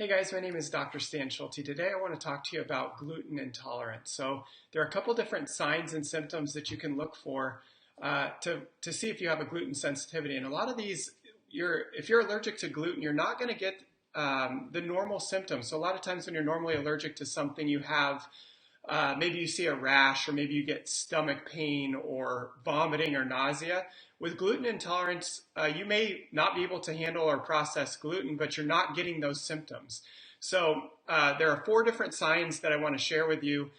Hey guys, my name is Dr. Stan Schulte. Today I want to talk to you about gluten intolerance. So there are a couple different signs and symptoms that you can look for to see if you have a gluten sensitivity. And a lot of these, if you're allergic to gluten, you're not going to get the normal symptoms. So a lot of times when you're normally allergic to something, you have maybe you see a rash, or maybe you get stomach pain or vomiting or nausea. With gluten intolerance, you may not be able to handle or process gluten, but you're not getting those symptoms. So there are 4 different signs that I want to share with you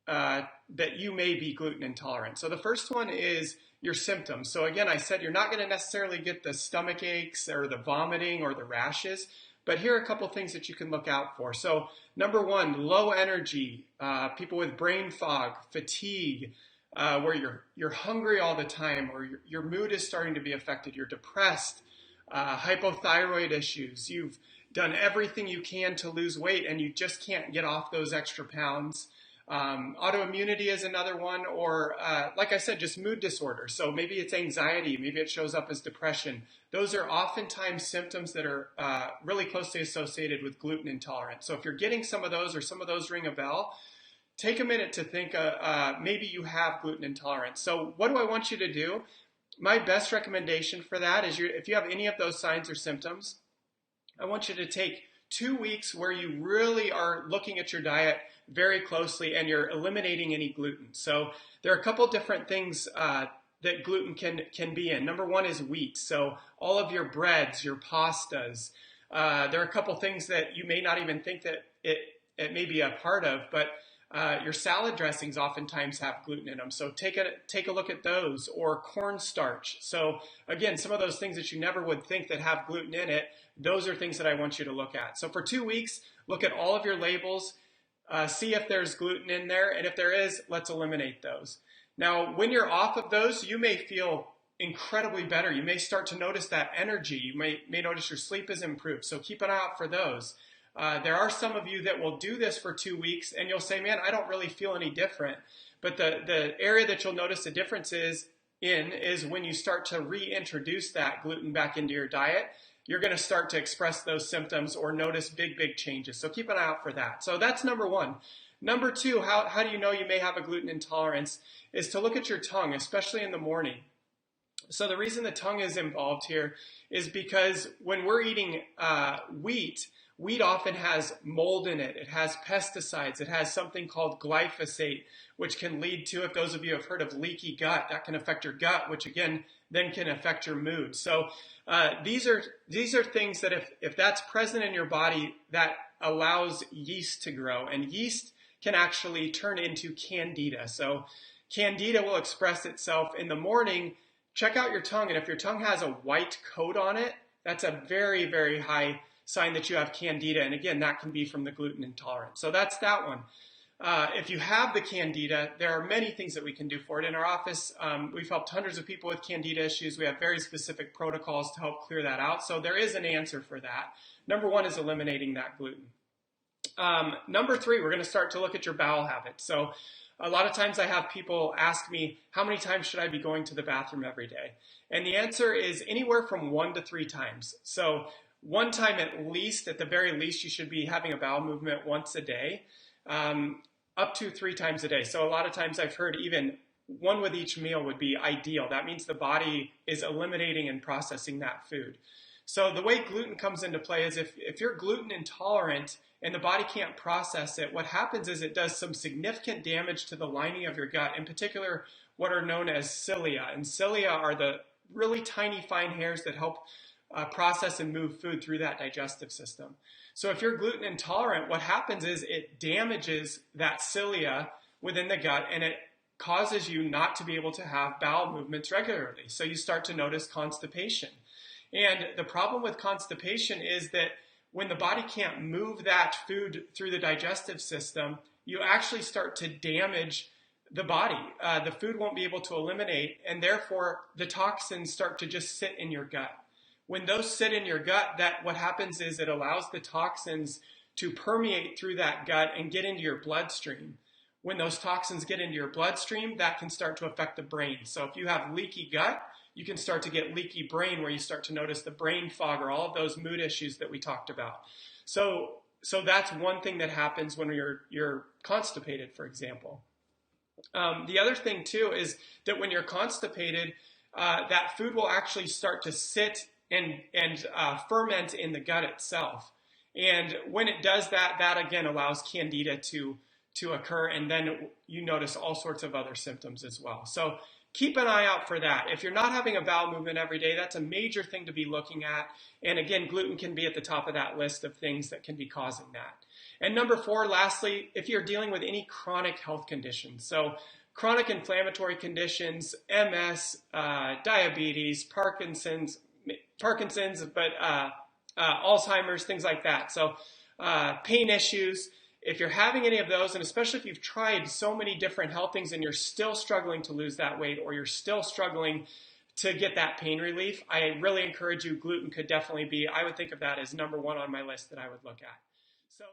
that you may be gluten intolerant. So the first one is your symptoms. So again, I said you're not going to necessarily get the stomach aches or the vomiting or the rashes, but here are a couple things that you can look out for. So number 1, low energy, people with brain fog, fatigue, where you're hungry all the time, or your mood is starting to be affected, you're depressed, hypothyroid issues, you've done everything you can to lose weight and you just can't get off those extra pounds. Autoimmunity is another one, or like I said, just mood disorders. So maybe it's anxiety, maybe it shows up as depression. Those are oftentimes symptoms that are really closely associated with gluten intolerance. So if you're getting some of those, or some of those ring a bell, take a minute to think maybe you have gluten intolerance. So what do I want you to do? My best recommendation for that is if you have any of those signs or symptoms, I want you to take 2 weeks where you really are looking at your diet very closely and you're eliminating any gluten. So there are a couple different things that gluten can be in. Number 1 is wheat. So all of your breads, your pastas, there are a couple things that you may not even think that it may be a part of, but your salad dressings oftentimes have gluten in them. So take a look at those, or cornstarch. So again, some of those things that you never would think that have gluten in it, those are things that I want you to look at. So for 2 weeks, look at all of your labels, see if there's gluten in there, and if there is, let's eliminate those. Now, when you're off of those, you may feel incredibly better. You may start to notice that energy. You may notice your sleep is improved. So keep an eye out for those. There are some of you that will do this for 2 weeks and you'll say, man, I don't really feel any different. But the area that you'll notice the difference is when you start to reintroduce that gluten back into your diet. You're going to start to express those symptoms or notice big changes. So keep an eye out for that. So that's number 1. Number 2, how do you know you may have a gluten intolerance, is to look at your tongue, especially in the morning. So the reason the tongue is involved here is because when we're eating wheat often has mold in it. It has pesticides. It has something called glyphosate, which can lead to, if those of you have heard of leaky gut, that can affect your gut, which again then can affect your mood. So these are things that if that's present in your body, that allows yeast to grow, and yeast can actually turn into Candida. So Candida will express itself in the morning. Check out your tongue, and if your tongue has a white coat on it, that's a very high sign that you have Candida, and again, that can be from the gluten intolerance. So that's that one. If you have the Candida, there are many things that we can do for it. In our office, we've helped hundreds of people with Candida issues. We have very specific protocols to help clear that out. So there is an answer for that. Number 1 is eliminating that gluten. Number 3, we're going to start to look at your bowel habits. So a lot of times I have people ask me, how many times should I be going to the bathroom every day? And the answer is anywhere from 1 to 3 times. So 1 time at least, at the very least, you should be having a bowel movement once a day, up to 3 times a day. So a lot of times I've heard even 1 with each meal would be ideal. That means the body is eliminating and processing that food. So the way gluten comes into play is if you're gluten intolerant and the body can't process it, what happens is it does some significant damage to the lining of your gut, in particular what are known as cilia. And cilia are the really tiny fine hairs that help process and move food through that digestive system. So if you're gluten intolerant, what happens is it damages that cilia within the gut, and it causes you not to be able to have bowel movements regularly. So you start to notice constipation. And the problem with constipation is that when the body can't move that food through the digestive system, you actually start to damage the body. The food won't be able to eliminate, and therefore the toxins start to just sit in your gut. When those sit in your gut, what happens is it allows the toxins to permeate through that gut and get into your bloodstream. When those toxins get into your bloodstream, that can start to affect the brain. So if you have leaky gut, you can start to get leaky brain, where you start to notice the brain fog or all of those mood issues that we talked about. So So that's one thing that happens when you're constipated, for example. The other thing too is that when you're constipated, that food will actually start to sit and ferment in the gut itself. And when it does that, that again allows candida to occur, and then you notice all sorts of other symptoms as well. So keep an eye out for that. If you're not having a bowel movement every day, that's a major thing to be looking at. And again, gluten can be at the top of that list of things that can be causing that. And number 4, lastly, if you're dealing with any chronic health conditions, so chronic inflammatory conditions, MS, diabetes, Parkinson's, but Alzheimer's, things like that. So pain issues. If you're having any of those, and especially if you've tried so many different health things and you're still struggling to lose that weight, or you're still struggling to get that pain relief, I really encourage you. Gluten could definitely be, I would think of that as number 1 on my list that I would look at.